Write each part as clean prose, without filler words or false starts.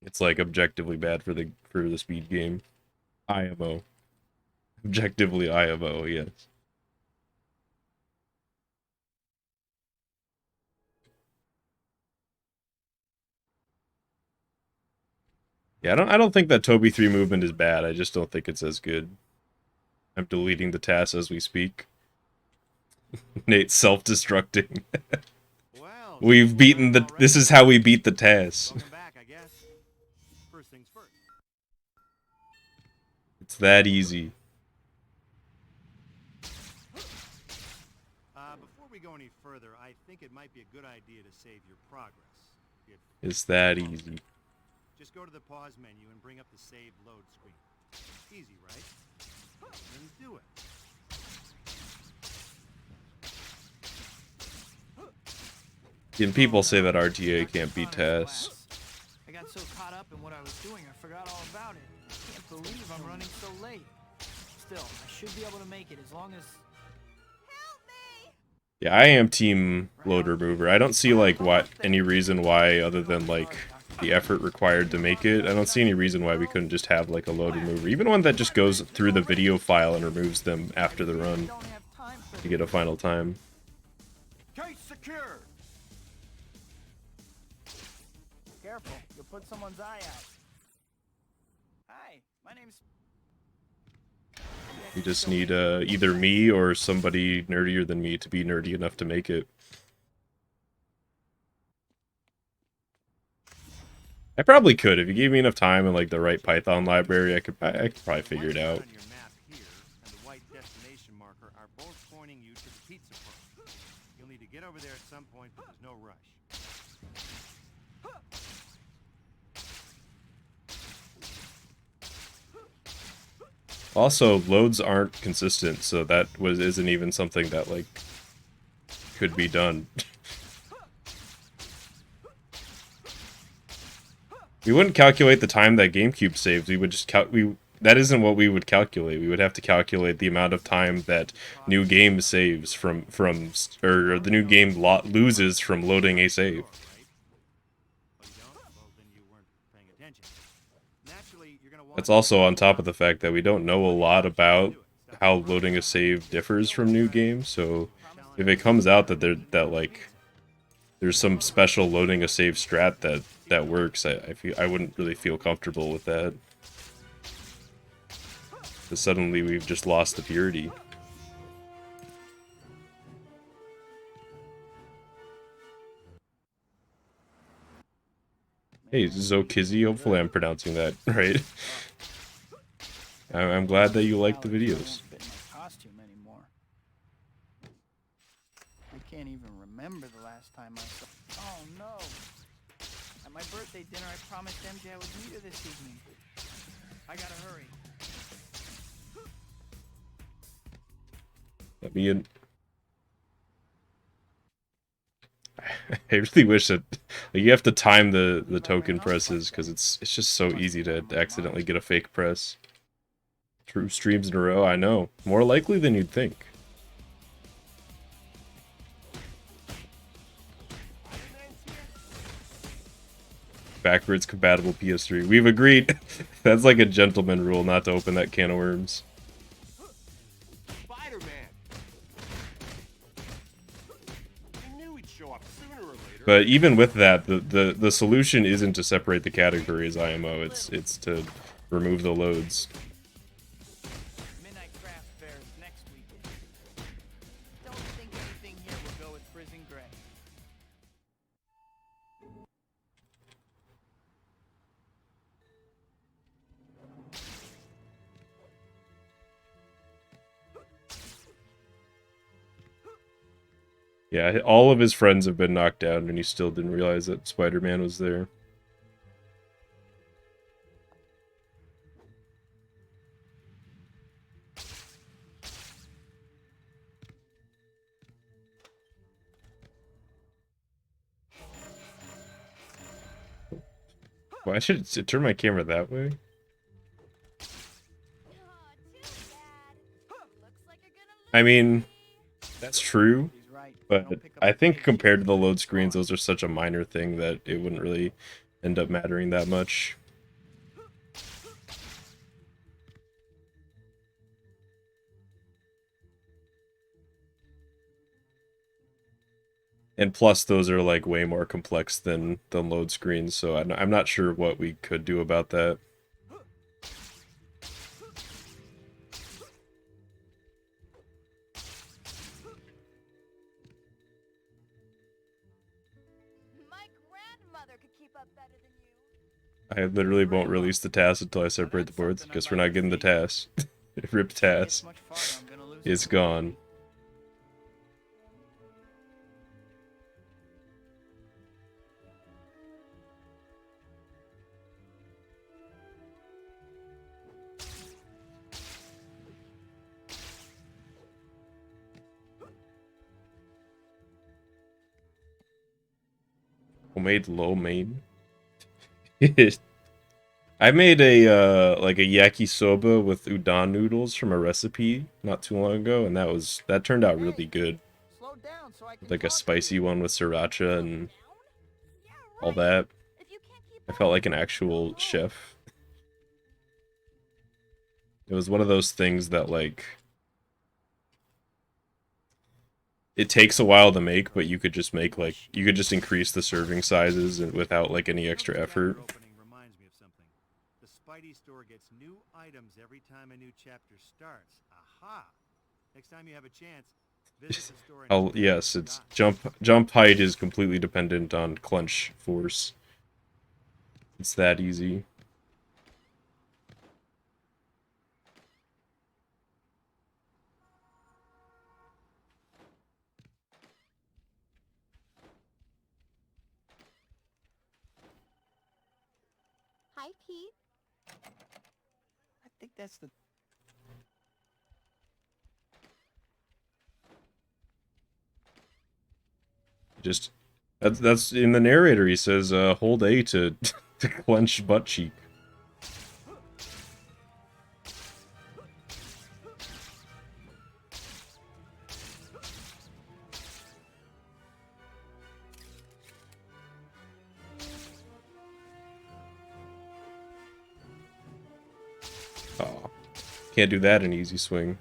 It's like objectively bad for the speed game. IMO. Objectively IMO, yes. Yeah, I don't think that Toby 3 movement is bad. I just don't think it's as good. I'm deleting the TAS as we speak. Nate's self-destructing. Well, We've beaten the... This is how we beat the TAS. welcome back, I guess. First things first. It's that easy. Before we go any further, I think it might be a good idea to save your progress. If It's that easy. Just go to the pause menu and bring up the save load screen. Easy, right? Then do it. And people say that RTA can't beat TAS. I got so caught up in what I was doing, I forgot all about it. I can't believe I'm running so late. Still, I should be able to make it as long as... Yeah, I am team load remover. I don't see like any reason why other than like the effort required to make it. I don't see any reason why we couldn't just have like a load remover, even one that just goes through the video file and removes them after the run to get a final time. Case secure. Careful, you'll put someone's eye out. Hi, my name's... You just need either me or somebody nerdier than me to be nerdy enough to make it. I probably could if you gave me enough time and like the right Python library. I could probably figure it out. On your map here and the white destination marker are both pointing you to the pizza place. You'll need to get over there at some point, but there's no rush. Also, loads aren't consistent, so that isn't even something that like could be done. We wouldn't calculate the time that GameCube saves. We would just that isn't what we would calculate. We would have to calculate the amount of time that new game saves from or the new game loses from loading a save. That's also on top of the fact that we don't know a lot about how loading a save differs from new games. So if it comes out that there's some special loading a save strat that works, I wouldn't really feel comfortable with that. Because suddenly we've just lost the purity. Hey, Zokizzy, hopefully I'm pronouncing that right. I'm glad that you like the videos. I can't even remember the last time I saw... Oh no! At my birthday dinner I promised MJ I would meet her this evening. I gotta hurry. Let me in. I really wish that like, you have to time the token presses because it's just so easy to accidentally get a fake press. 2 streams in a row, I know. More likely than you'd think. Backwards compatible PS3. We've agreed. That's like a gentleman rule not to open that can of worms. But even with that, the solution isn't to separate the categories IMO, it's to remove the loads. Midnight craft fair is next weekend. Don't think anything here will go with prison gray. Yeah, all of his friends have been knocked down, and he still didn't realize that Spider-Man was there. Why should it turn my camera that way? I mean, that's true. But I think compared to the load screens, those are such a minor thing that it wouldn't really end up mattering that much. And plus, those are like way more complex than load screens, so I'm not sure what we could do about that. My grandmother could keep up better than you. I literally won't release the TAS until I separate the boards. Guess we're not getting the TAS. Rip TAS. Much farther, I'm gonna lose It's gone. Homemade lo mein. I made a like a yakisoba with udon noodles from a recipe not too long ago, and that turned out really good. Slow down so I can Like a talk to spicy you. one with sriracha and Yeah, all right. that. If you can't keep I up, felt like an actual chef. It was one of those things that like it takes a while to make, but you could just make like you could just increase the serving sizes and without like any extra effort. Chapter opening reminds me of something. The Spidey store gets new items every time a new chapter starts. Aha! Next time you have a chance, visit the store and Yes, it's jump height is completely dependent on clench force. It's that easy. Hi, Pete. I think that's the Just that's in the narrator. He says, "Hold A to to clench butt cheek." Oh, can't do that in easy swing.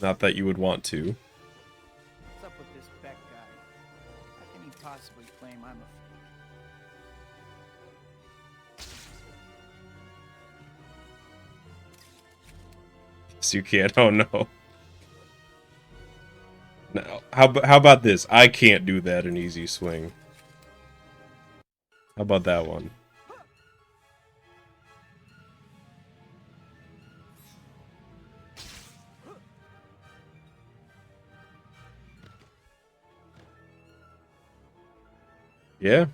Not that you would want to. what's up with this Beck guy? How can he possibly claim I'm a So you can't. Oh no. No. How about this? I can't do that in easy swing. How about that one? Yeah.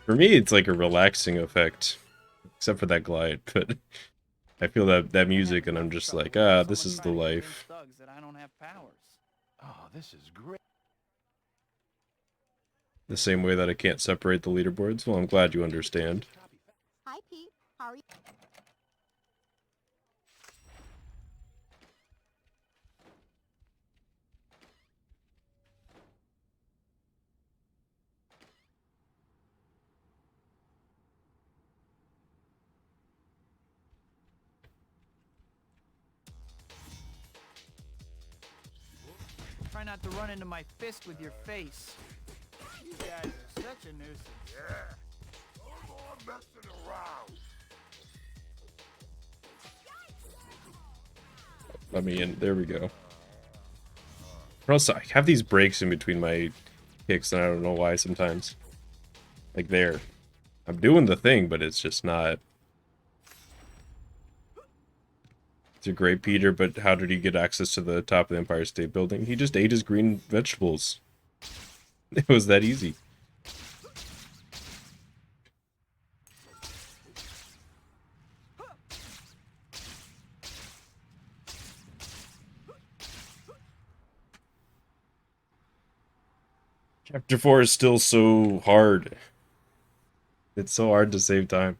For me, it's like a relaxing effect, except for that glide. But I feel that music, and I'm just like, this is the life. thugs that I don't have powers. Oh, this is great. The same way that I can't separate the leaderboards. Well, I'm glad you understand. Hi, Pete. How are you? Try not to run into my fist with your face. You guys are such a nuisance. Yeah. No more messing around. Let me in. There we go. Or else I have these breaks in between my kicks, and I don't know why sometimes. Like there. I'm doing the thing, but it's just not. It's a great Peter, but how did he get access to the top of the Empire State Building? He just ate his green vegetables. It was that easy. Chapter 4 is still so hard. It's so hard to save time.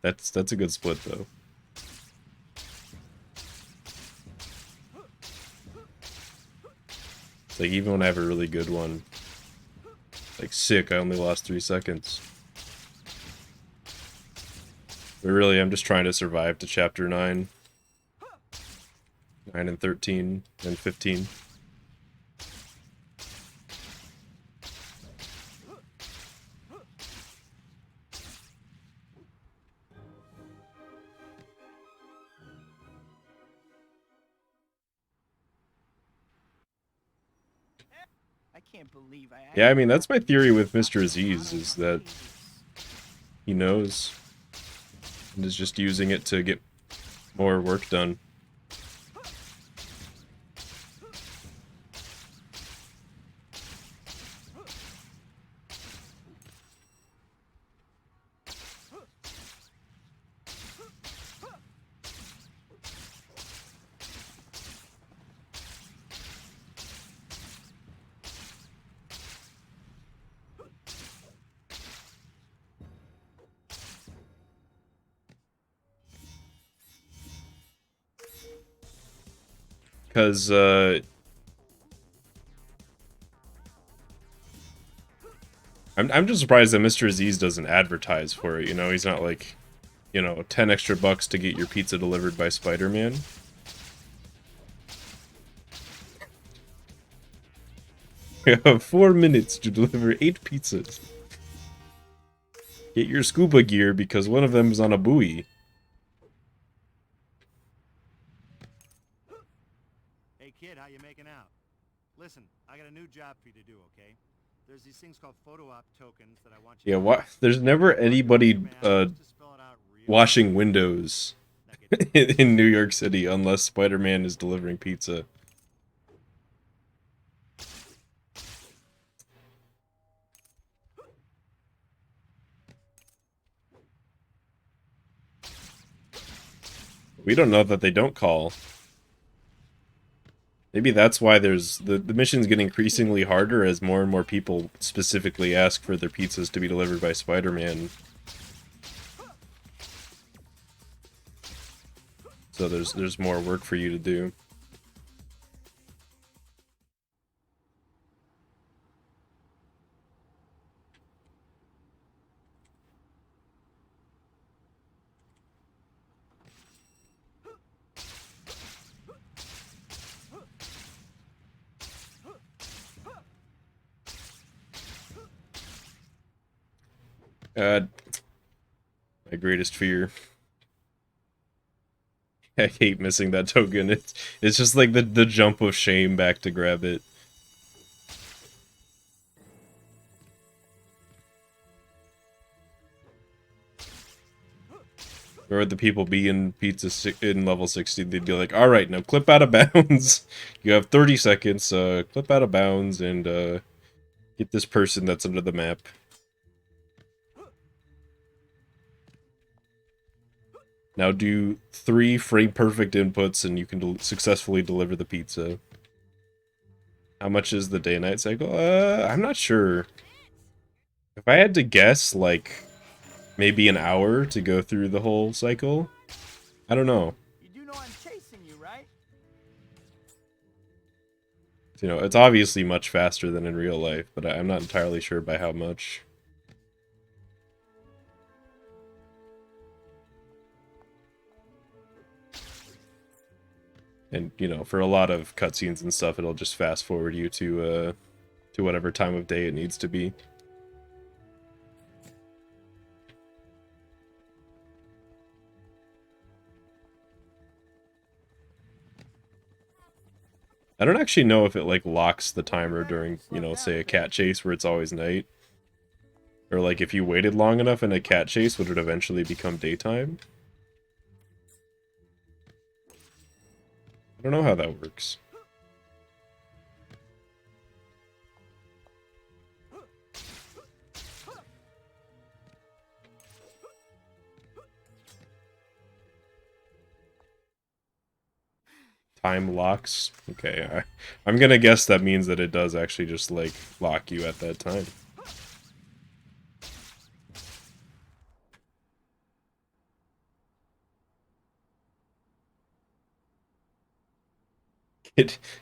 That's a good split though. It's like, even when I have a really good one, like, sick, I only lost 3 seconds. But really, I'm just trying to survive to chapter 9. 9 and 13 and 15. I can't believe I Yeah, I mean, actually that's my got theory these with stuff Mr. in Aziz, auto is that saves. he knows and is just using it to get more work done. Because, I'm just surprised that Mr. Aziz doesn't advertise for it, you know? He's not like, you know, 10 extra bucks to get your pizza delivered by Spider-Man. You have 4 minutes to deliver 8 pizzas. Get your scuba gear because one of them is on a buoy. Hey kid, how you making out? Listen, I got a new job for you to do, okay? There's these things called photo op tokens that I want you Yeah, to what? There's never anybody washing windows in New York City unless Spider-Man is delivering pizza. We don't know that they don't call. Maybe that's why the missions get increasingly harder as more and more people specifically ask for their pizzas to be delivered by Spider-Man. So there's more work for you to do. God, my greatest fear. I hate missing that token. It's just like the jump of shame back to grab it. Where would the people be in in level 60? They'd be like, all right, now clip out of bounds. You have 30 seconds. Clip out of bounds and get this person that's under the map. Now do 3 frame perfect inputs and you can successfully deliver the pizza. How much is the day-night cycle? I'm not sure. If I had to guess, like, maybe an hour to go through the whole cycle? I don't know. You do know I'm chasing you, right? You know, it's obviously much faster than in real life, but I'm not entirely sure by how much. And, you know, for a lot of cutscenes and stuff, it'll just fast forward you to whatever time of day it needs to be. I don't actually know if it, like, locks the timer during, you know, say a cat chase where it's always night. Or, like, if you waited long enough in a cat chase, would it eventually become daytime? I don't know how that works. Time locks? Okay, I'm gonna guess that means that it does actually just, like, lock you at that time.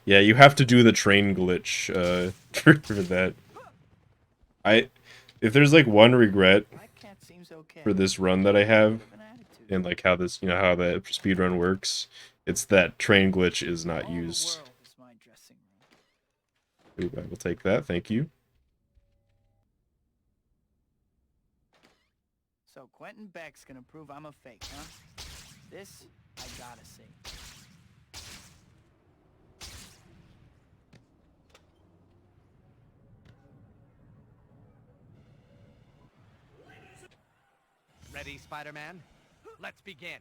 Yeah, you have to do the train glitch for that. If there's like one regret My cat seems okay. for this run that I have, Bit of an attitude. and like how this, how the speedrun works, it's that train glitch is not All the used. world is my dressing room. Ooh, I will take that, thank you. So Quentin Beck's gonna prove I'm a fake, huh? This I gotta see. Ready, Spider-Man? Let's begin.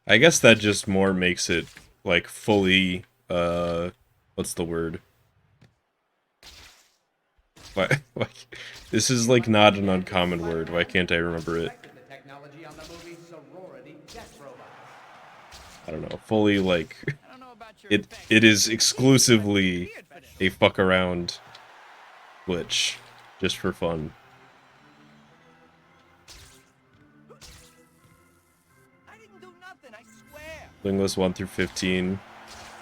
I guess that just more makes it like fully what's the word? Like this is like not an uncommon word. Why can't I remember it? The technology on the movie Sorority Death Robots. I don't know. Fully like I don't know about your it effects, it is but exclusively weird for this. a fuck around glitch just for fun. I didn't do nothing, I swear. Wingless 1 through 15.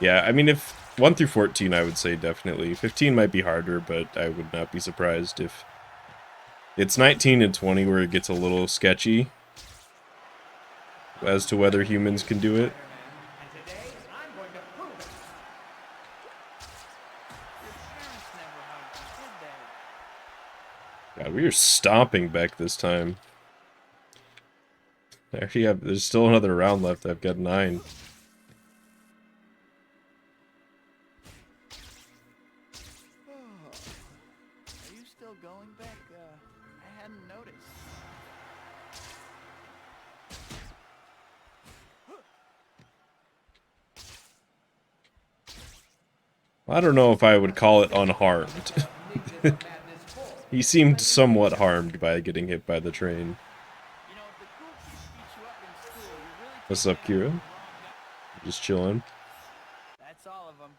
Yeah, I mean if 1 through 14 I would say definitely. 15 might be harder, but I would not be surprised if it's 19 and 20 where it gets a little sketchy as to whether humans can do it. And today, I'm going to prove it. Your parents never hugged you, did they? God, we are stomping back this time. Actually, there's still another round left. I've got 9. Are you still going, Beck? I hadn't noticed. I don't know if I would call it unharmed. He seemed somewhat harmed by getting hit by the train. You know, if the cool kids beat you up in school, you really What's take up, that as the Kira? wrong guy. Just chilling. That's all of them.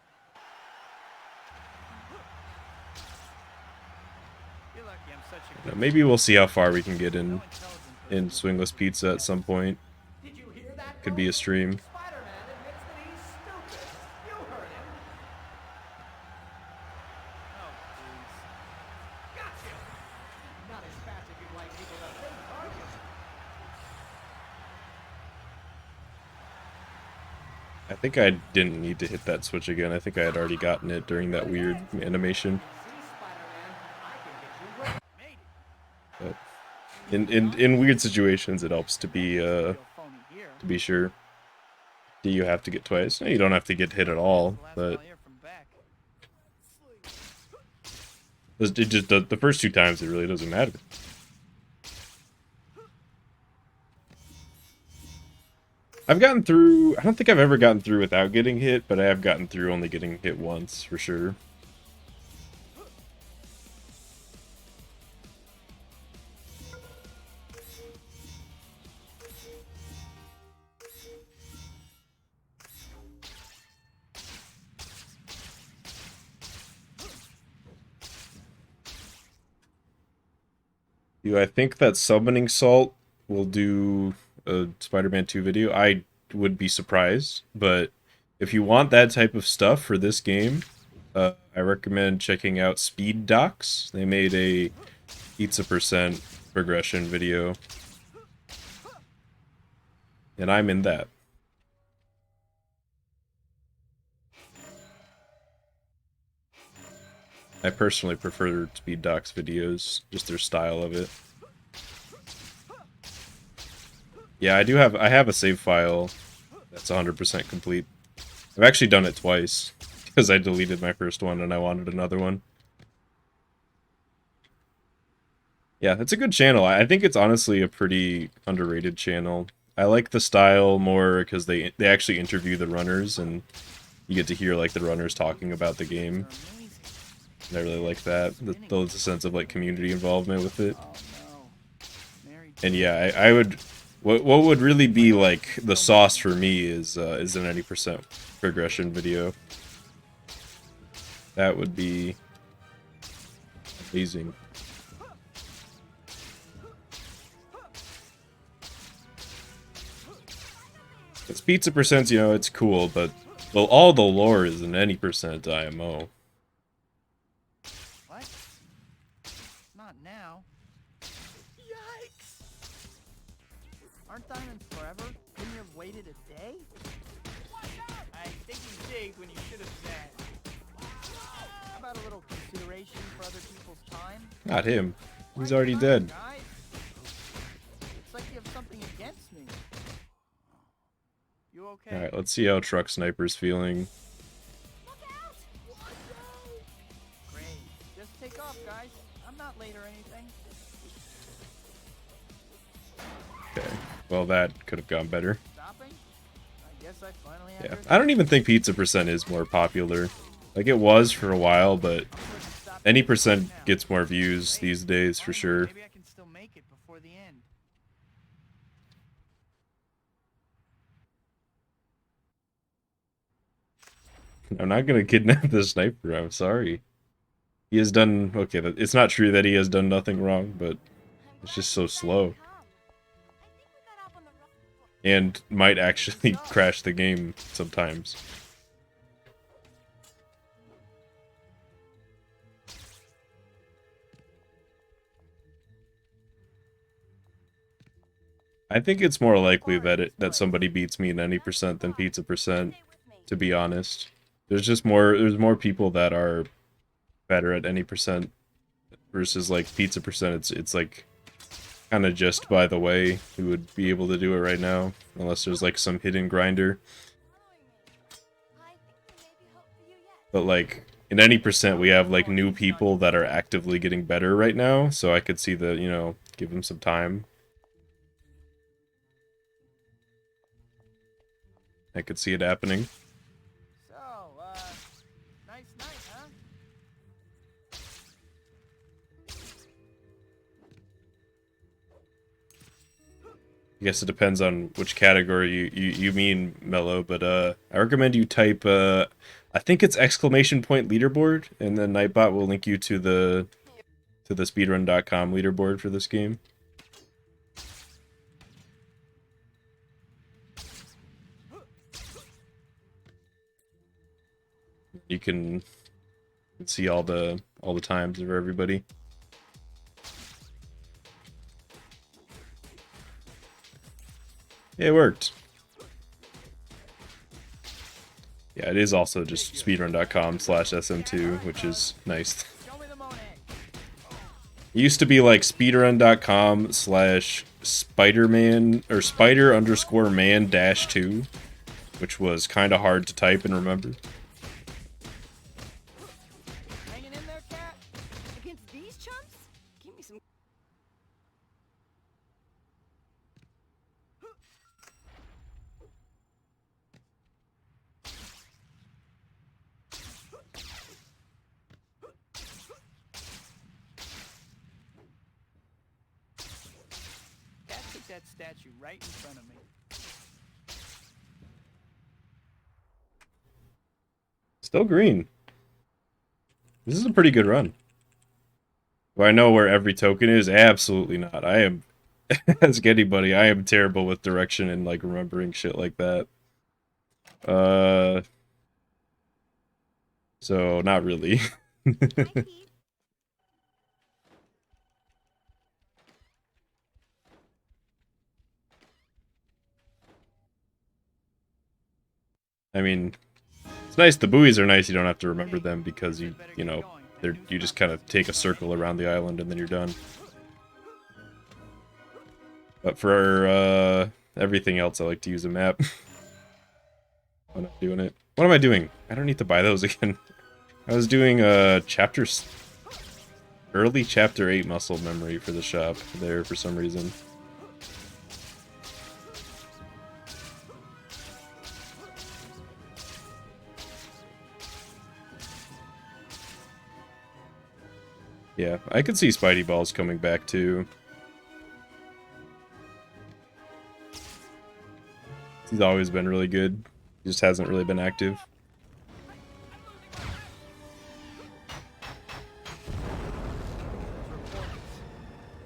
You're lucky I'm such a good Maybe we'll see how far we can get no in intelligent person. Swingless Pizza at some point. Did you hear that? Could be a stream. Spider-Man admits that he's stupid. You heard him. Oh, please. Gotcha. Not as fast as you'd like people to think, are you? I think I didn't need to hit that switch again. I think I had already gotten it during that weird animation. See, Spider-Man, I can get you where But in weird situations, it helps to be Real phony here. sure. Do you have to get twice? No, you don't have to get hit at all. Last But I'll hear from Beck. it just the first 2 times it really doesn't matter. I've gotten through. I don't think I've ever gotten through without getting hit, but I have gotten through only getting hit once for sure. Do I think that summoning salt will do a Spider-Man 2 video? I would be surprised, but if you want that type of stuff for this game, I recommend checking out Speed Docs. They made a pizza percent progression video, and I'm in that. I personally prefer Speed Docs videos, just their style of it. Yeah, I have a save file that's 100% complete. I've actually done it twice, because I deleted my first one and I wanted another one. Yeah, it's a good channel. I think it's honestly a pretty underrated channel. I like the style more because they actually interview the runners and you get to hear like the runners talking about the game. They're amazing. And I really like that. The sense of like community involvement with it. Oh no. Mary And yeah, I would. What would really be like the sauce for me is an 80% progression video. That would be amazing. It's pizza percents, you know, it's cool, but well, all the lore is in any percent IMO. What? Not now. Yikes! Aren't diamonds forever? Couldn't you have waited a day? I think you zigged when you should have said. How about a little consideration for other people's time? Not him. He's Why are already you crying, dead. guys? It's like you have something against me. You okay? Alright, let's see how Truck Sniper's feeling. Great. Just take off, guys. I'm not late or anything. Okay. Well, that could have gone better. Stopping? I guess I finally Yeah. understood. I don't even think pizza percent is more popular. Like, it was for a while, but any percent gets more views these days for sure. Maybe I can still make it before the end. I'm not gonna kidnap the sniper, I'm sorry. He has done... Okay, it's not true that he has done nothing wrong, but it's just so slow. And might actually crash the game sometimes. I think it's more likely that somebody beats me in any percent than pizza percent, to be honest. There's more people that are better at any percent versus like pizza percent. It's like kind of just by the way who would be able to do it right now, unless there's like some hidden grinder. But like in any percent, we have like new people that are actively getting better right now, so I could see the, you know, give them some time. I could see it happening. So, nice night, huh? I guess it depends on which category you mean, Mello, but I recommend you type I think it's exclamation point leaderboard, and then Nightbot will link you to the speedrun.com leaderboard for this game. You can see all the times of everybody. Yeah, it worked. Yeah, it is also just speedrun.com/sm2, which is nice. Show me the Monet. It used to be like speedrun.com/Spiderman or Spider_man-2, which was kind of hard to type and remember. Hanging in there, cat? Against these chumps? Give me some. Cat took that statue right in front of me. Still green. This is a pretty good run. Do I know where every token is? Absolutely not. I am, ask anybody, I am terrible with direction and like remembering shit like that. So not really. I mean, it's nice. The buoys are nice. You don't have to remember them because you know, you just kind of take a circle around the island and then you're done. But for everything else, I like to use a map when I'm doing it. What am I doing? I don't need to buy those again. I was doing early chapter 8 muscle memory for the shop there for some reason. Yeah, I could see Spidey Balls coming back too. He's always been really good. He just hasn't really been active. If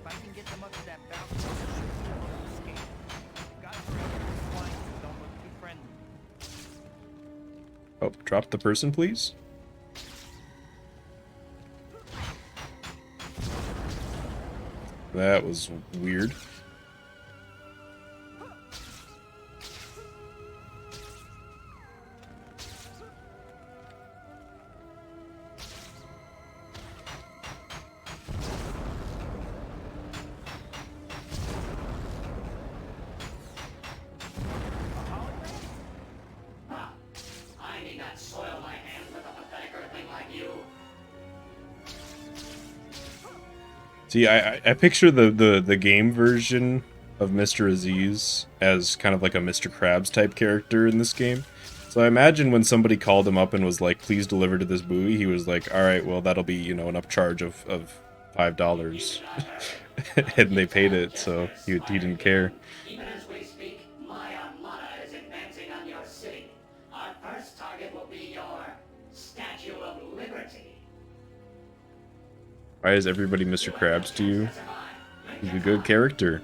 I can get them up to that balcony, escape. Gotta hurry up. These flying things don't look too Oh, drop the person, please. That was weird. I need not soil my hands with a pathetic earthling like you. See, I picture the game version of Mr. Aziz as kind of like a Mr. Krabs type character in this game. So I imagine when somebody called him up and was like, please deliver to this buoy, he was like, alright, well that'll be, you know, an upcharge of $5. And they paid it, so he didn't care. Even as we speak, my armada is advancing on your city. Our first target will be your Statue of Liberty. Why is everybody Mr. Krabs to you? He's a good character.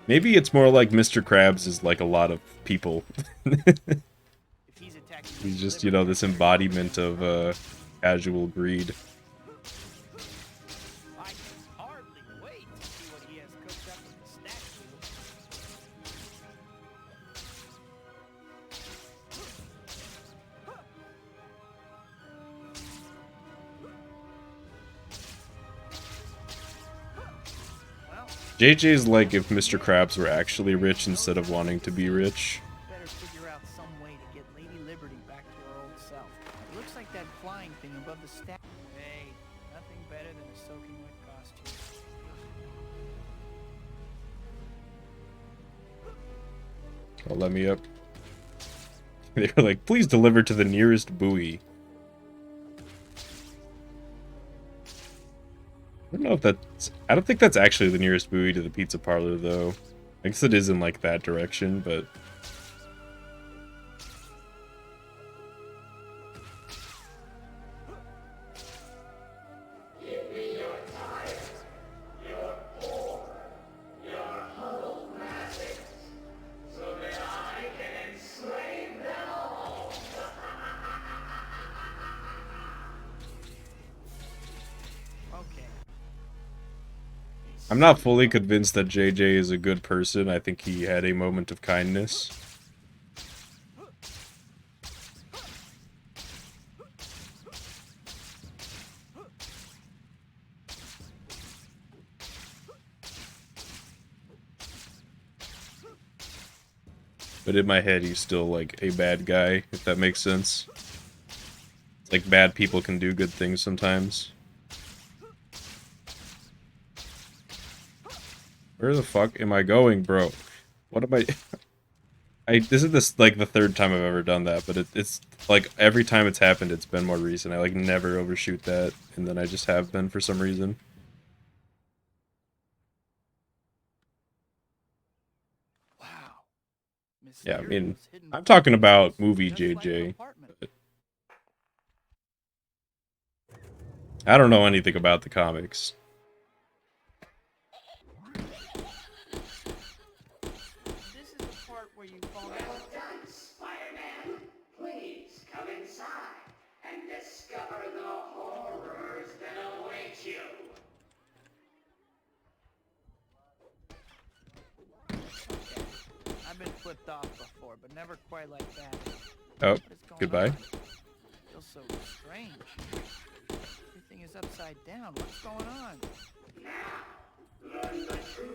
Maybe it's more like Mr. Krabs is like a lot of people. If he's attacking He's just, you know, this embodiment of casual greed. I can hardly wait to see what he has cooked up with the statue. Well, JJ's like if Mr. Krabs were actually rich instead of wanting to be rich. better figure out some way to get Lady Liberty back to her old self. It looks like that flying thing above the statue. Hey, nothing better than a soaking wet costume. Oh, let me up. They were like, please deliver to the nearest buoy. I don't know if that's... I don't think that's actually the nearest buoy to the pizza parlor, though. I guess it is in, like, that direction, but... Okay. I'm not fully convinced that JJ is a good person. I think he had a moment of kindness. But in my head, he's still, like, a bad guy, if that makes sense. Like, bad people can do good things sometimes. Where the fuck am I going, bro? What am I... This is like the third time I've ever done that, but it's like every time it's happened, it's been more recent. I like never overshoot that, and then I just have been for some reason. Wow. Yeah, I mean, Mysterious hidden I'm talking about places, movie just like an JJ. apartment. But I don't know anything about the comics. This is the part where you fall down. Well done, Spider-Man. Please come inside and discover the horrors that await you. Okay. I've been flipped off before, but never quite like that. Oh, What is going goodbye. on? Feels so strange. Everything is upside down. What's going on?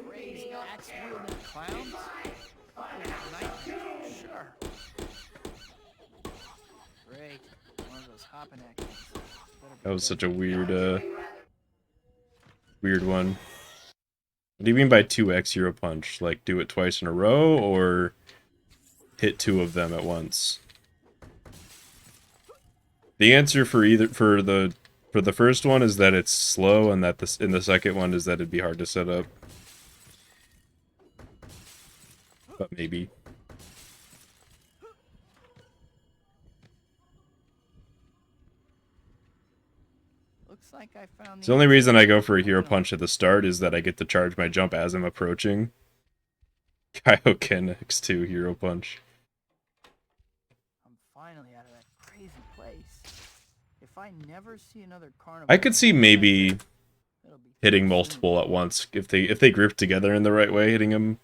Crazy axe-wielding clowns? Nightmare. Sure. Great. One of those hopping actors. That was such a weird, weird one. What do you mean by 2x Hero Punch? Like, do it twice in a row, or hit two of them at once? The answer for the first one is that it's slow, and that in the second one is that it'd be hard to set up. But maybe. Looks like I found The only reason I go for a Hero Punch at the start is that I get to charge my jump as I'm approaching. Kaioken X2 Hero Punch. if I never see another carnival, I could see maybe it'll be hitting soon. multiple at once if they group together in the right way, hitting them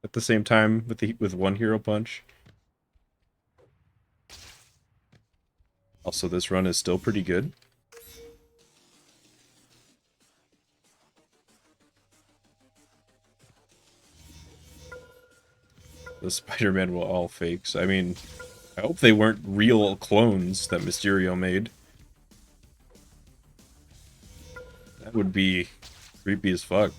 at the same time with one hero punch. Also, this run is still pretty good. The Spider-Man were all fakes. I mean, I hope they weren't real clones that Mysterio made. That would be creepy as fuck.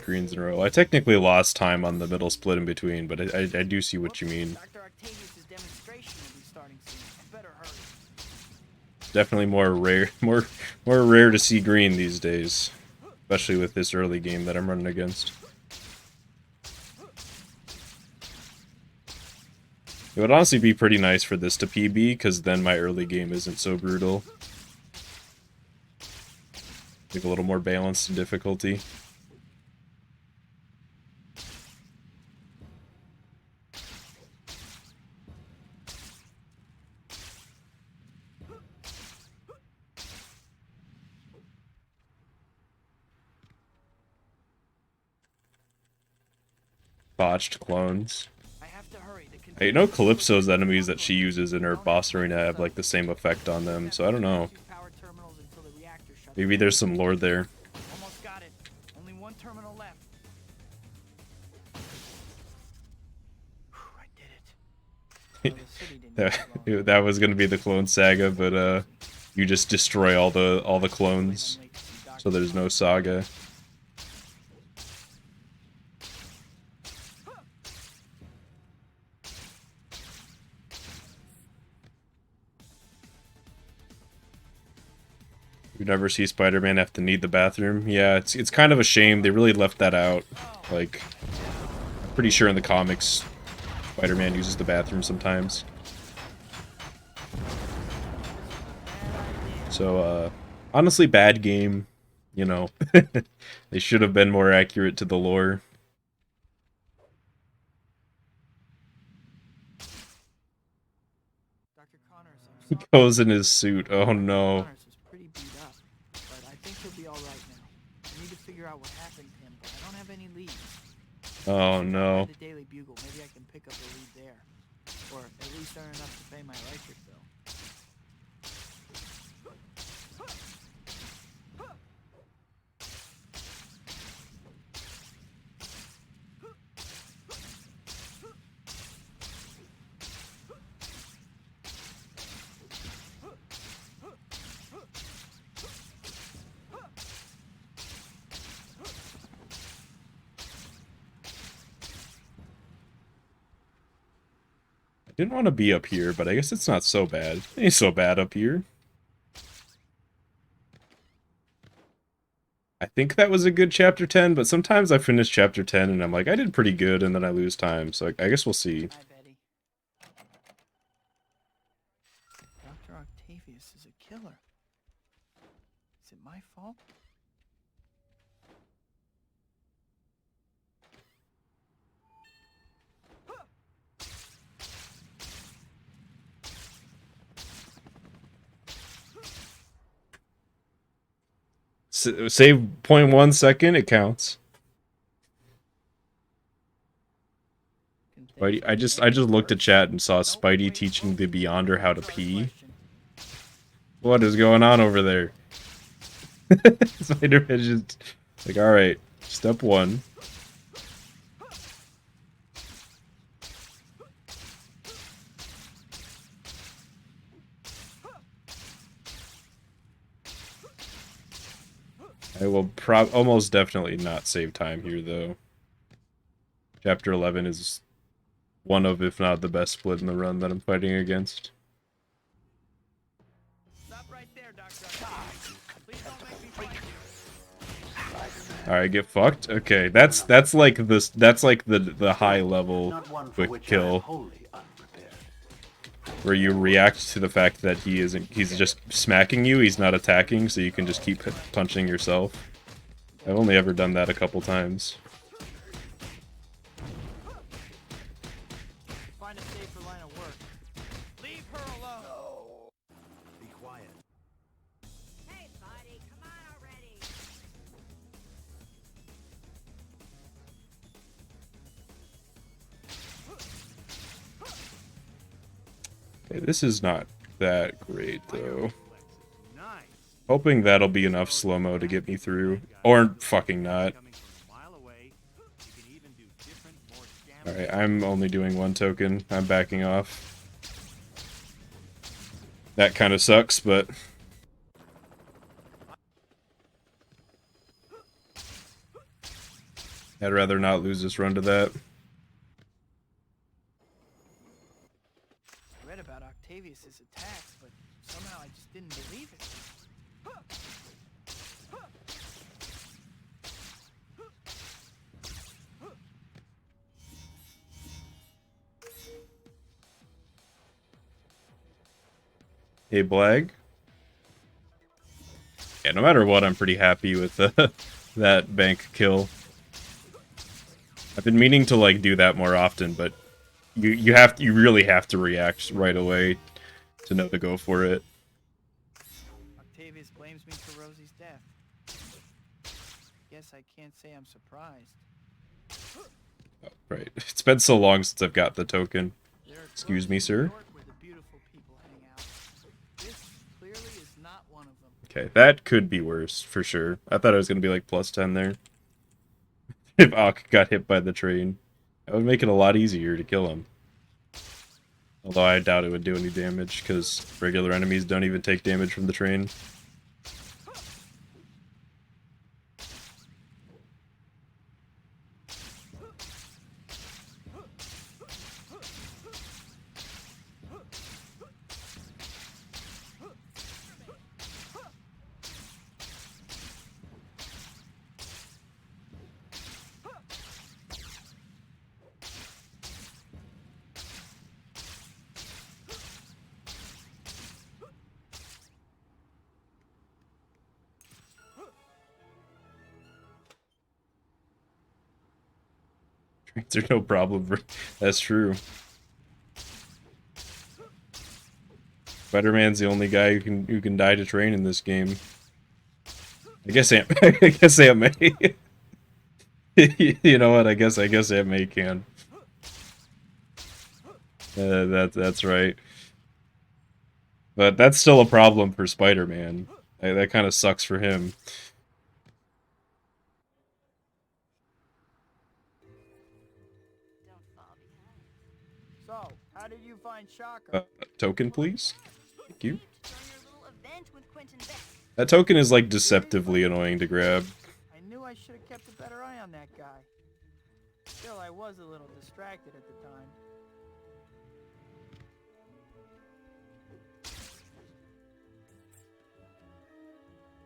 Greens in a row. I technically lost time on the middle split in between, but I do see what you mean. Dr. Octavius' demonstration will be starting soon. Better hurry. Definitely more rare to see green these days, especially with this early game that I'm running against. It would honestly be pretty nice for this to PB, because then my early game isn't so brutal. Like a little more balanced in difficulty. Botched clones. I have to hurry. I know Calypso's enemies that she uses in her boss arena have like the same effect on them, so I don't know. Maybe there's some lore there. Almost got it. Only one terminal left. I did it. That was gonna be the clone saga, but you just destroy all the clones, so there's no saga. You never see Spider-Man have to need the bathroom. Yeah, it's kind of a shame. They really left that out. Like, I'm pretty sure in the comics, Spider-Man uses the bathroom sometimes. So, honestly, bad game. You know, they should have been more accurate to the lore. Dr. Connors, He goes in his suit. Oh no. Connors is pretty beat up, but I think he'll be all right now. I need to figure out what happened to him, but I don't have any leads. Oh no. The Daily Bugle, maybe I can pick up a lead there, or at least earn enough to pay my electric bill. I didn't want to be up here, but I guess it's not so bad. It ain't so bad up here. I think that was a good chapter 10, but sometimes I finish chapter 10 and I'm like, I did pretty good, and then I lose time, so I guess we'll see. Hi, Betty. Dr. Octavius is a killer. Is it my fault? Save 0.1 second, it counts. I just looked at chat and saw Spidey teaching the Beyonder how to pee. What is going on over there? Spider-Man just like, alright, step 1. I will almost definitely not save time here, though. Chapter 11 is one of, if not the best split in the run that I'm fighting against. Stop right there, Dr. Octavius. Please don't make me fight you. Alright, get fucked. Okay, that's like the high level quick kill, where you react to the fact that he's just smacking you, he's not attacking, so you can just keep punching yourself. I've only ever done that a couple times. Find a safer line of work. Leave her alone. Be quiet. Hey, buddy, come on already. Okay, this is not that great, though. Nice. Hoping that'll be enough slow-mo to get me through. Or fucking not. Coming from a mile away, you can even do different, more damage. Alright, I'm only doing one token. I'm backing off. That kind of sucks, but... I'd rather not lose this run to that. I read about Octavius's attacks, but somehow I just didn't believe it. Hey, Blag. Yeah, no matter what, I'm pretty happy with that bank kill. I've been meaning to like do that more often, but you really have to react right away to know to go for it. Octavius blames me for Rosie's death. Guess I can't say I'm surprised. Oh, right. It's been so long since I've got the token. There are Excuse me, clubs in New sir. York where the beautiful people hang out. This clearly is not one of them. Okay, that could be worse, for sure. I thought it was going to be like plus 10 there. If Ak got hit by the train. That would make it a lot easier to kill him. Although I doubt it would do any damage, because regular enemies don't even take damage from the train. Trains are no problem. That's true. Spider-Man's the only guy who can die to train in this game. I guess Aunt I guess Aunt May. You know what? I guess Aunt May can. That's right. But that's still a problem for Spider-Man. That kind of sucks for him. Don't fall behind. So, how did you find Shocker? Token, please. Thank you. Join your little event with Quentin Beck. That token is like deceptively annoying to grab. I knew I should have kept a better eye on that guy. Still, I was a little distracted at the time.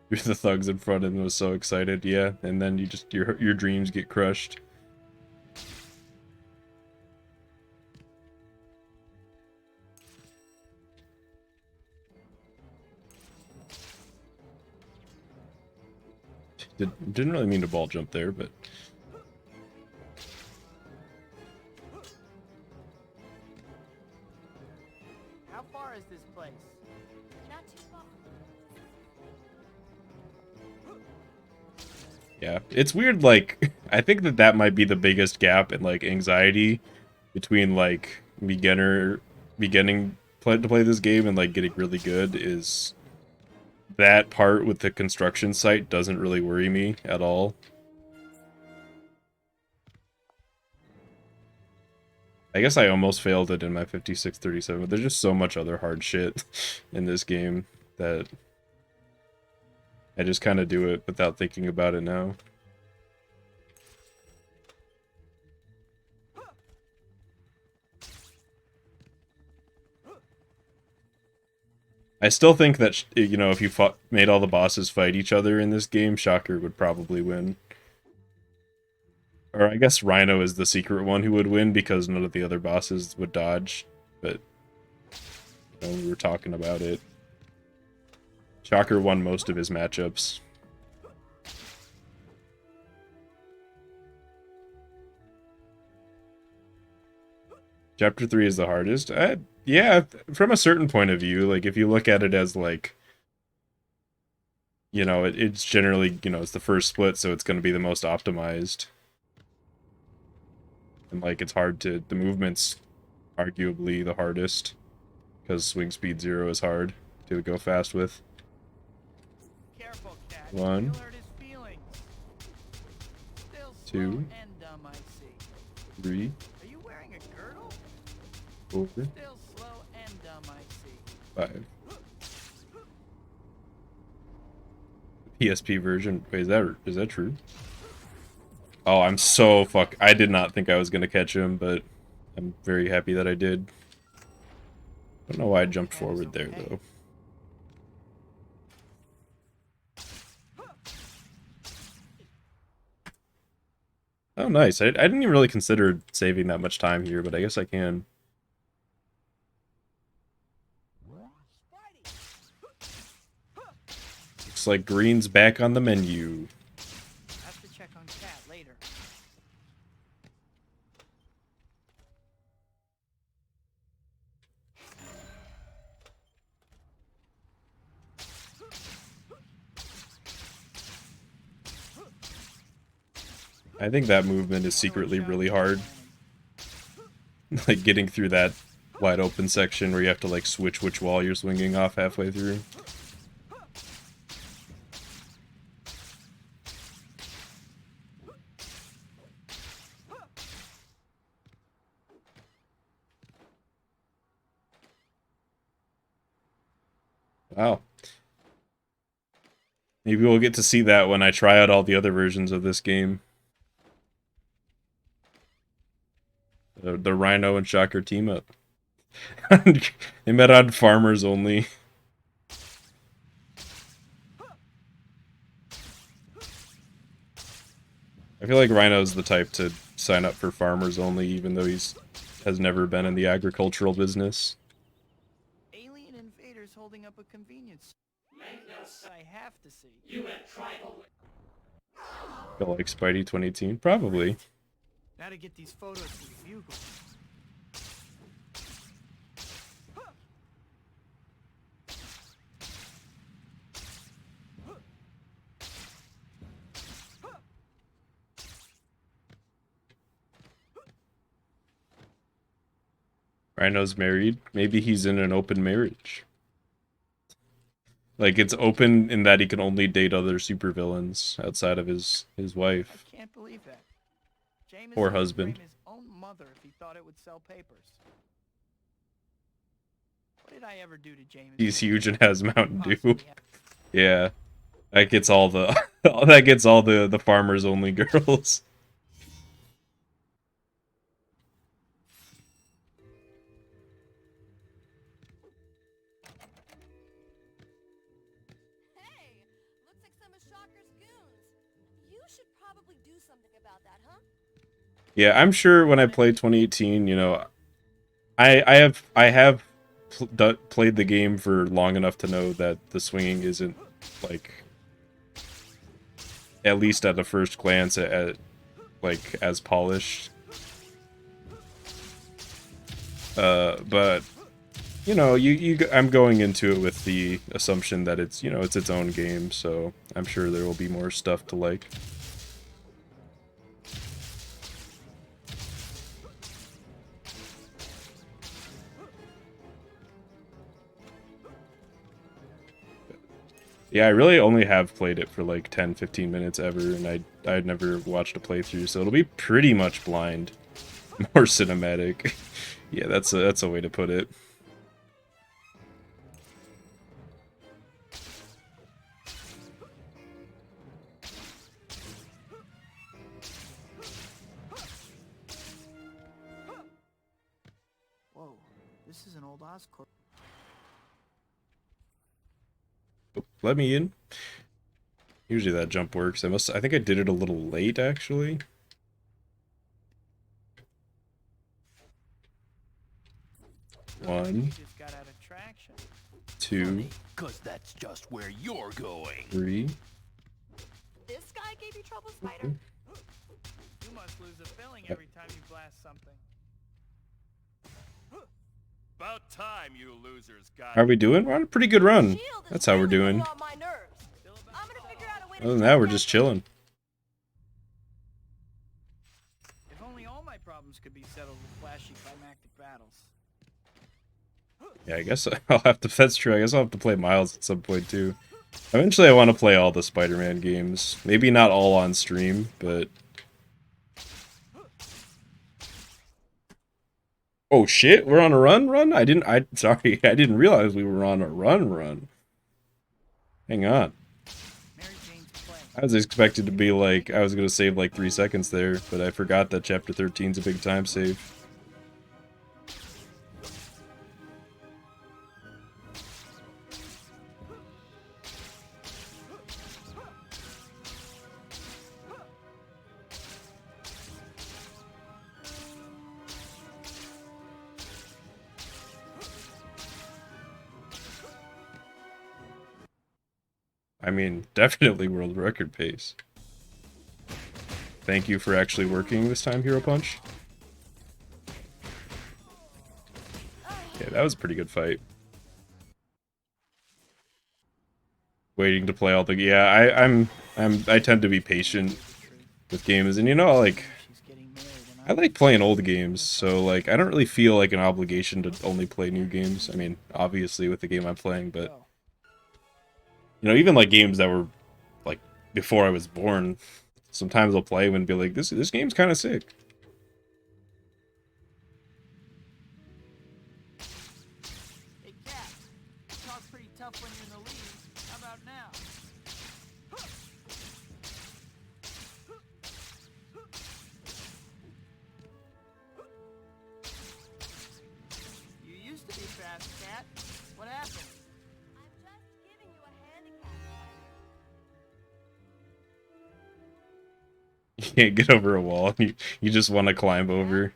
You're the thugs in front and was so excited, yeah, and then you just your dreams get crushed. Didn't really mean to ball jump there, but How far is this place? Not too far. yeah, it's weird. Like, I think that might be the biggest gap in like anxiety between like beginning to play this game and like getting really good is that part with the construction site doesn't really worry me at all. I guess I almost failed it in my 5637, but there's just so much other hard shit in this game that I just kind of do it without thinking about it now. I still think that, you know, if you made all the bosses fight each other in this game, Shocker would probably win. Or I guess Rhino is the secret one who would win because none of the other bosses would dodge. But, you know, we were talking about it. Shocker won most of his matchups. Chapter 3 is the hardest. Yeah, from a certain point of view, like if you look at it as like, you know, it's generally, you know, it's the first split, so it's going to be the most optimized. And like it's hard to, the movement's arguably the hardest, because swing speed 0 is hard to go fast with. Careful, cat. 1, You'll hurt his feelings. Still slow 2, and dumb, I see. 3, Are you wearing a girdle? 4, Still slow and dumb, I see. 5. PSP version. Wait, is that true? Oh, I'm so I did not think I was gonna catch him, but I'm very happy that I did. I don't know why I jumped forward there though. Oh, nice. I didn't even really consider saving that much time here, but I guess I can. Looks like green's back on the menu. Have to check on cat later. I think that movement is secretly really hard. Like getting through that wide open section where you have to like switch which wall you're swinging off halfway through. Wow. Maybe we'll get to see that when I try out all the other versions of this game. The Rhino and Shocker team up. They met on Farmers Only. I feel like Rhino's the type to sign up for Farmers Only, even though has never been in the agricultural business. Alien invaders holding up a convenience. Make no I have to see. You have tribal. Feel like Spidey 2018? Probably. Now to get these photos for the Bugle. Rhino's married. Maybe he's in an open marriage. Like, it's open in that he can only date other supervillains outside of his wife. I can't believe that. James Or would husband. frame his own mother if he thought it would sell papers. What did I ever do to James? He's huge and has Mountain Dew. Possibly have- Yeah. That gets all the that gets all the farmers only girls. Hey, looks like some of Shocker's goons. You should probably do something about that, huh? Yeah, I'm sure when I play 2018, you know, I have played the game for long enough to know that the swinging isn't like, at least at the first glance, like as polished. But you know, I'm going into it with the assumption that it's, you know, it's its own game, so I'm sure there will be more stuff to like. Yeah, I really only have played it for like 10-15 minutes ever, and I'd never watched a playthrough, so it'll be pretty much blind. More cinematic. Yeah, that's a way to put it. Whoa, this is an old Oscorp. Let me in. Usually that jump works. I think I did it a little late, actually. One, Just got out of traction. 2, Cause that's just where you're going. 3. This guy gave you trouble, Mm-hmm. Spider? You must lose a filling every time you blast something. time, you losers got How are we doing? We're on a pretty good run. Shield is That's how we're really getting doing. on my nerves. I'm gonna figure out a way to Other than that, take we're just that chilling. If only all my problems could be settled with flashy climactic battles. Yeah, I guess I'll have to. That's true. I guess I'll have to play Miles at some point too. Eventually, I want to play all the Spider-Man games. Maybe not all on stream, but. Oh shit, we're on a run? Sorry, I didn't realize we were on a run. Hang on. Mary Jane's play. I was expected to be like, I was gonna save like 3 seconds there, but I forgot that chapter 13's a big time save. I mean, definitely world record pace. Thank you for actually working this time, Hero Punch. Yeah, that was a pretty good fight. Waiting to play all the... Yeah, I tend to be patient with games, and you know, like... She's getting married and I like playing old games, so like, I don't really feel like an obligation to only play new games. I mean, obviously with the game I'm playing, but... You know, even like games that were like before I was born, sometimes I'll play them and be like, this game's kind of sick. Hey, Cap. You talk pretty tough when you're in the lead. How about now? You used to be fast, Cat. What happened? I'm just giving you a handicap. You can't get over a wall. You just want to climb over.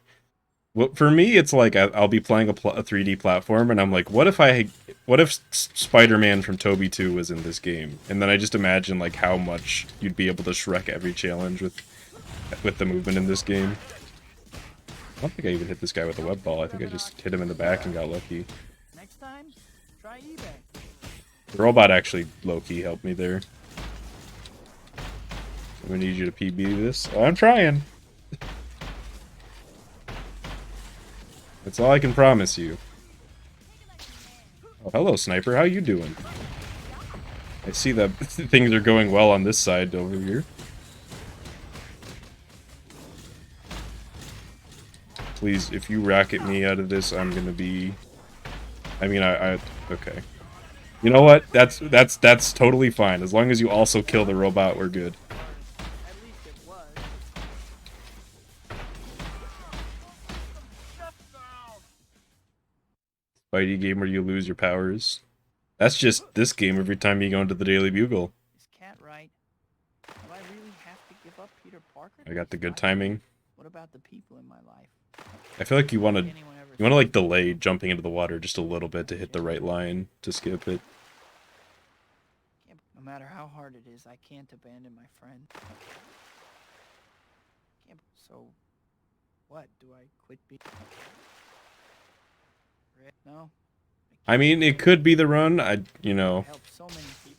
Well, for me, it's like I'll be playing a 3D platform, and I'm like, what if Spider-Man from Toby 2 was in this game? And then I just imagine like how much you'd be able to Shrek every challenge with the movement in this game. I don't think I even hit this guy with a web ball. I think I just hit him in the back and got lucky. Next time, try eBay. The robot actually low-key helped me there. I'm gonna need you to PB this. Oh, I'm trying. That's all I can promise you. Oh, hello, Sniper. How you doing? I see that things are going well on this side over here. Please, if you rocket me out of this, I'm gonna be... I mean, okay. You know what? That's totally fine. As long as you also kill the robot, we're good. At least it was. Spidey game where you lose your powers. That's just this game every time you go into the Daily Bugle. Is Cat right? Do I really have to give up Peter Parker? I got the good timing. What about the people in my life? I feel like you want to Anyone ever like delay jumping into the water just a little bit to hit the right line to skip it. No matter how hard it is, I can't abandon my friend. So, what? Do I quit being... No? I mean, it could be the run. You know, Help so many people.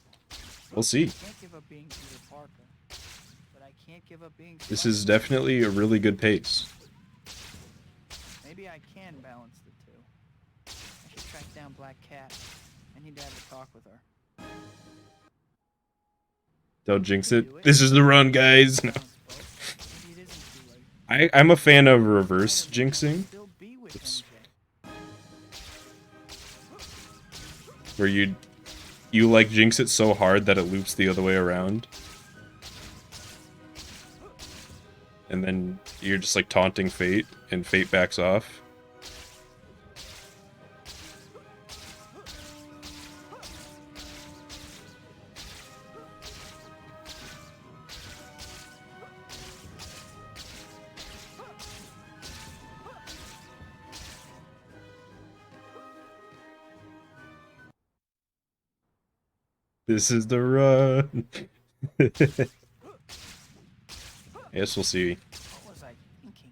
we'll see. I can't give up being Peter Parker. But I can't give up being... This is definitely a really good pace. Maybe I can balance the two. I should track down Black Cat. I need to have a talk with her. Don't jinx it. This is the run, guys. No. Maybe it isn't too late. I'm a fan of reverse jinxing, Still be with Oops. MJ. where you like jinx it so hard that it loops the other way around. And then you're just like taunting Fate, and Fate backs off. This is the run. Yes, we'll see. What was I thinking?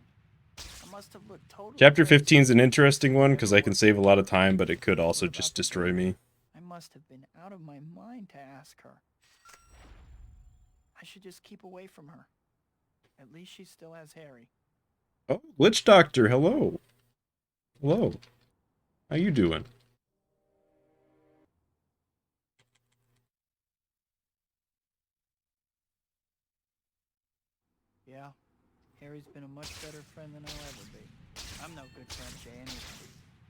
I must have looked but totally Chapter crazy. 15 is an interesting one because I can save a lot of time, but it could also just destroy me. I must have been out of my mind to ask her. I should just keep away from her. At least she still has Harry. Oh, Glitch Doctor, hello. Hello. How you doing? Yeah, Harry's been a much better friend than I'll ever be. I'm no good for MJ anyway.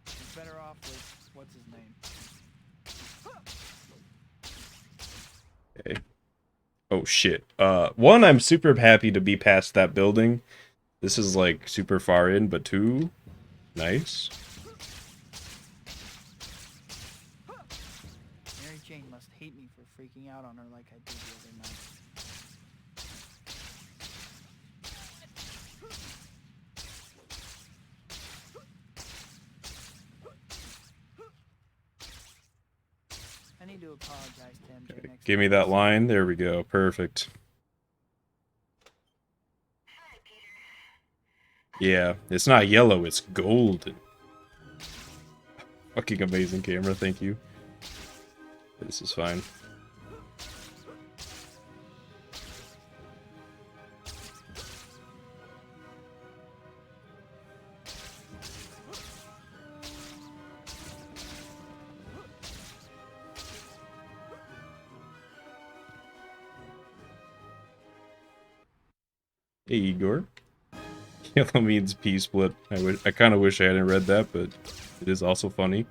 He's better off with, what's his name? Okay. Oh shit. One, I'm super happy to be past that building. This is like super far in, but two, nice. Mary Jane must hate me for freaking out on her like I did the other night. I need to apologize to MJ next Give me time. that line. There we go. Perfect. Yeah, it's not yellow, it's golden. Fucking amazing camera, thank you. This is fine. Hey, Igor. Yellow means P-split. I kind of wish I hadn't read that, but it is also funny.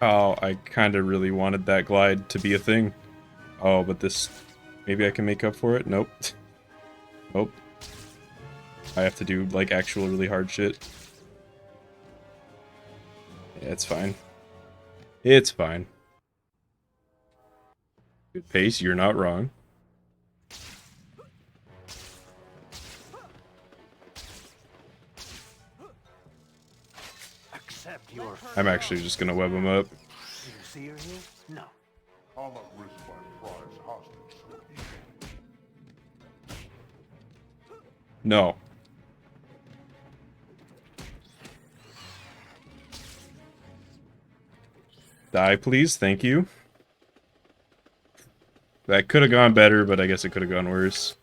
Oh, I kind of really wanted that glide to be a thing. Oh, but this... Maybe I can make up for it? Nope. Nope. I have to do, like, actual really hard shit. Yeah, it's fine. It's fine. Good pace, you're not wrong. Accept your I'm actually just gonna web him up. You see her here? No. I'll not risk my prize hostage. No. Die, please. Thank you. That could have gone better, but I guess it could have gone worse.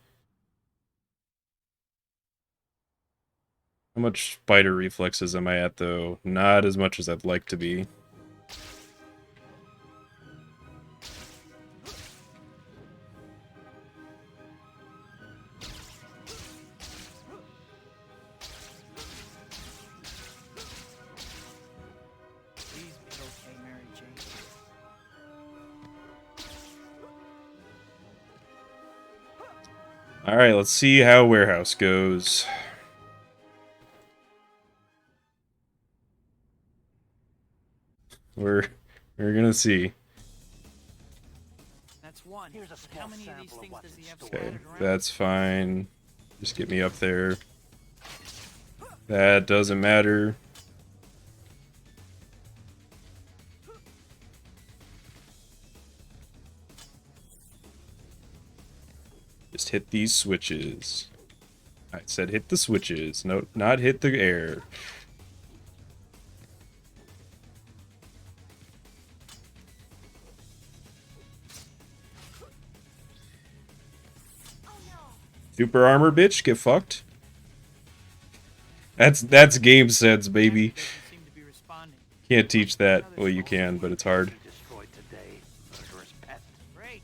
How much spider reflexes am I at, though? Not as much as I'd like to be. Please be okay, Mary Jane. Alright, let's see how Warehouse goes. We're gonna see. That's one. Here's a How small many of these sample of things what's does he in have store. Okay, scattered around? that's fine. Just get me up there. That doesn't matter. Just hit these switches. I said hit the switches. No, not hit the air. Super armor, bitch. Get fucked. That's game sense, baby. Doesn't seem to be responding. Can't teach that. Well, you can, but it's hard. Destroyed today, murderous pet. Great.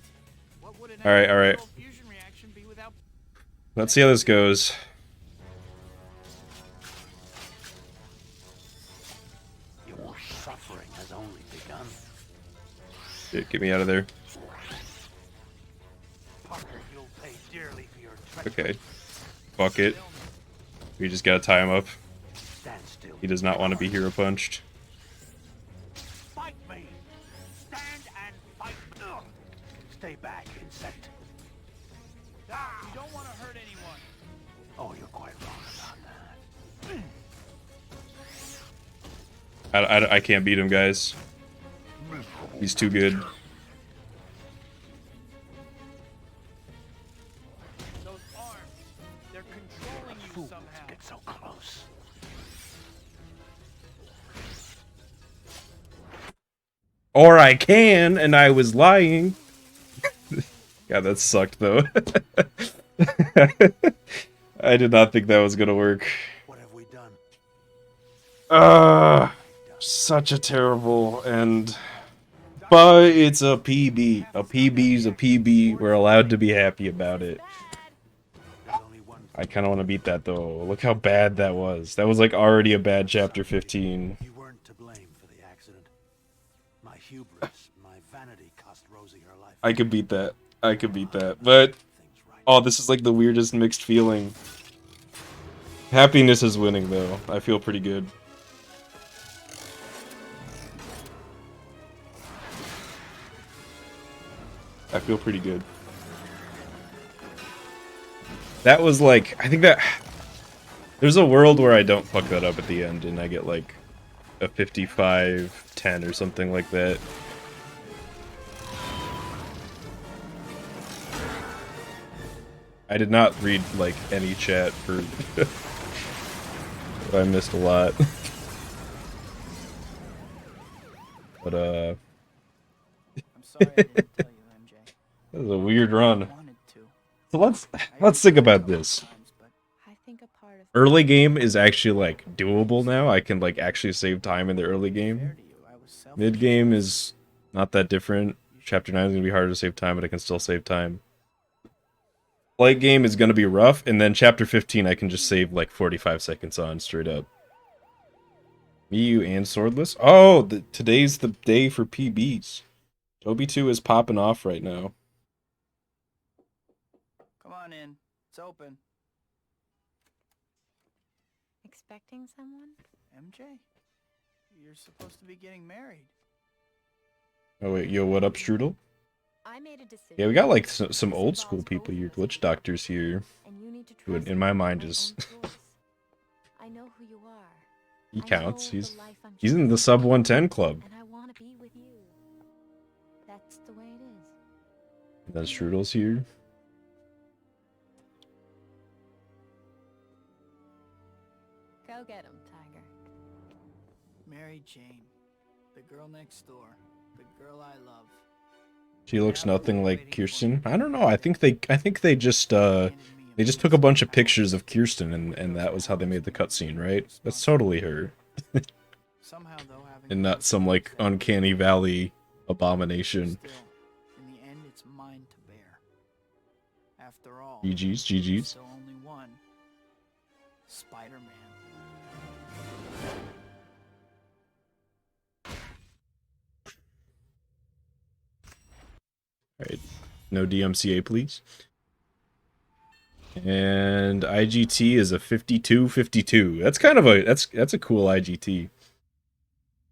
What would an All right, all right. actual fusion reaction be without? Let's see how this goes. Your suffering has only begun. Shit, get me out of there. Parker, you'll pay dearly for your treachery. Okay. Fuck it. We just gotta tie him up. Stand still. He does not want to be hero punched. Fight me. Stand and fight. Ugh. don't want to hurt anyone. Oh, you're quite wrong about that. I can't beat him, guys. He's too good. Those arms, they're controlling you Fools somehow. get so close. Or I can, and I was lying. God, that sucked, though. I did not think that was gonna work. What have we done? Such a terrible end. But it's a PB. A PB's a PB. We're allowed to be happy about it. There's only one. I kind of want to beat that, though. Look how bad that was. That was, like, already a bad chapter 15. You weren't to blame for the accident. My hubris, my vanity cost Rosie her life. I could beat that. I could beat that. But, Things right. oh, this is, like, the weirdest mixed feeling. Happiness is winning, though. I feel pretty good. I feel pretty good. That was like, I think that there's a world where I don't fuck that up at the end and I get like a 55-10 or something like that. I did not read like any chat for I missed a lot. But I'm sorry I didn't tell you, MJ. that was a weird run. I wanted to. So let's think about this. I think a part of Early game is actually like doable now. I can like actually save time in the early Fair game. to you, I was selfish. Mid game is not that different. Chapter 9 is gonna be harder to save time, but I can still save time. Late game is gonna be rough, and then chapter 15 I can just save like 45 seconds on straight up. Miyu and Swordless? Oh, today's the day for PBs. Toby 2 is popping off right now. Come on in. It's open. expecting someone. MJ, you're supposed to be getting married. Oh wait, yo, what up, Strudel? I made a decision. Yeah, we got like some old school people here, glitch doctors here. And you need to Who trust in my me mind with is my own choice. I know who you are. he I counts. know He's the life I'm in the choosing, sub 110 club. and I want to be with you. That's the way it is. And then Strudel's here. Go get him, Tiger. Mary Jane, the girl next door, the girl I love. She looks nothing like Kirsten. I don't know. I think they just took a bunch of pictures of Kirsten and that was how they made the cutscene, right? That's totally her. Somehow, though, having And not some like uncanny valley abomination. Still, in the end, it's mine to bear. After all, GG's, there's GG's. still only one. Spider-Man. Alright. No DMCA, please. And IGT is a 52-52. That's kind of a that's a cool IGT.